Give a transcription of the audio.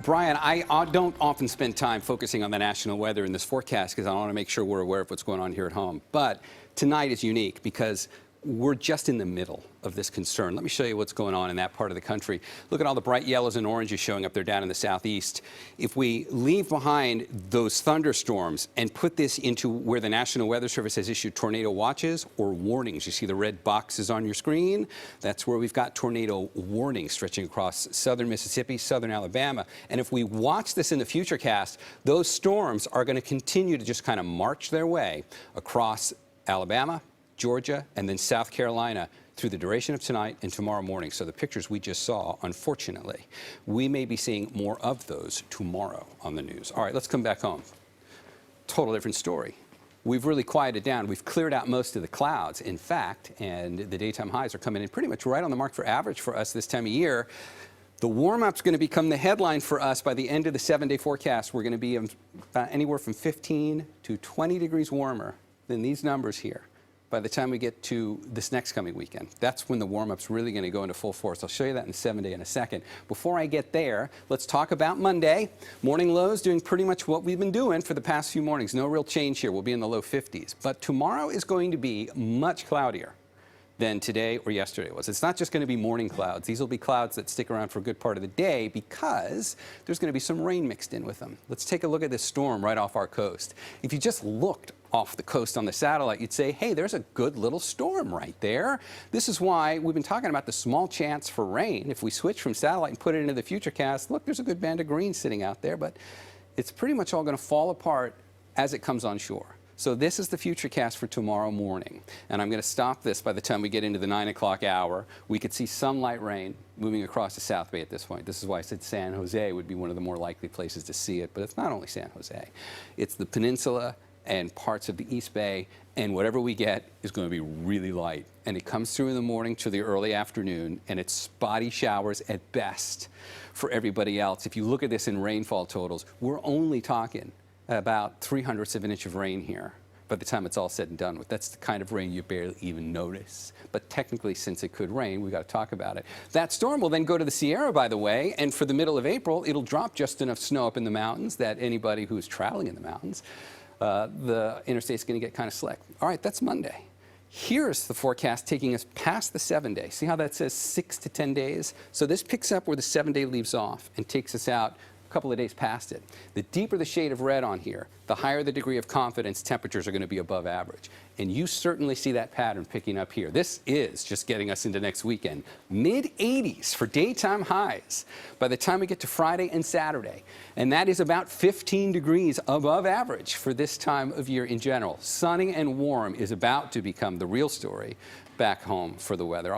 Brian, I don't often spend time focusing on the national weather in this forecast because I want to make sure we're aware of what's going on here at home. But tonight is unique because we're just in the middle of this concern. Let me show you what's going on in that part of the country. Look at all the bright yellows and oranges showing up there down in the southeast. If we leave behind those thunderstorms and put this into where the National Weather Service has issued tornado watches or warnings, you see the red boxes on your screen? That's where we've got tornado warnings stretching across southern Mississippi, southern Alabama. And if we watch this in the futurecast, those storms are going to continue to just kind of march their way across Alabama, Georgia, and then South Carolina through the duration of tonight and tomorrow morning. So the pictures we just saw, unfortunately, we may be seeing more of those tomorrow on the news. All right, let's come back home. Total different story. We've really quieted down. We've cleared out most of the clouds, in fact, and the daytime highs are coming in pretty much right on the mark for average for us this time of year. The warm-up's going to become the headline for us by the end of the 7-day forecast. We're going to be anywhere from 15 to 20 degrees warmer than these numbers here by the time we get to this next coming weekend. That's when the warm-up's really going to go into full force. I'll show you that in the 7-day in a second. Before I get there, let's talk about Monday. Morning lows doing pretty much what we've been doing for the past few mornings. No real change here. We'll be in the low 50s. But tomorrow is going to be much cloudier than today or yesterday was. It's not just going to be morning clouds. These will be clouds that stick around for a good part of the day because there's going to be some rain mixed in with them. Let's take a look at this storm right off our coast. If you just looked off the coast on the satellite, you'd say, hey, there's a good little storm right there. This is why we've been talking about the small chance for rain. If we switch from satellite and put it into the futurecast, look, there's a good band of green sitting out there, but it's pretty much all going to fall apart as it comes on shore. So this is the futurecast for tomorrow morning. And I'm going to stop this by the time we get into the 9 o'clock hour. We could see some light rain moving across the South Bay at this point. This is why I said San Jose would be one of the more likely places to see it. But it's not only San Jose. It's the peninsula and parts of the East Bay. And whatever we get is going to be really light. And it comes through in the morning to the early afternoon. And it's spotty showers at best for everybody else. If you look at this in rainfall totals, we're only talking about 0.03 of an inch of rain here by the time it's all said and done with. That's the kind of rain you barely even notice. But technically, since it could rain, we've got to talk about it. That storm will then go to the Sierra, by the way, and for the middle of April, it'll drop just enough snow up in the mountains that anybody who's traveling in the mountains, the interstate's going to get kind of slick. All right, that's Monday. Here's the forecast taking us past the 7-day. See how that says 6 to 10 days? So this picks up where the 7-day leaves off and takes us out a couple of days past it. The deeper the shade of red on here, the higher the degree of confidence temperatures are going to be above average. And you certainly see that pattern picking up here. This is just getting us into next weekend. Mid-80s for daytime highs by the time we get to Friday and Saturday. And that is about 15 degrees above average for this time of year in general. Sunny and warm is about to become the real story back home for the weather.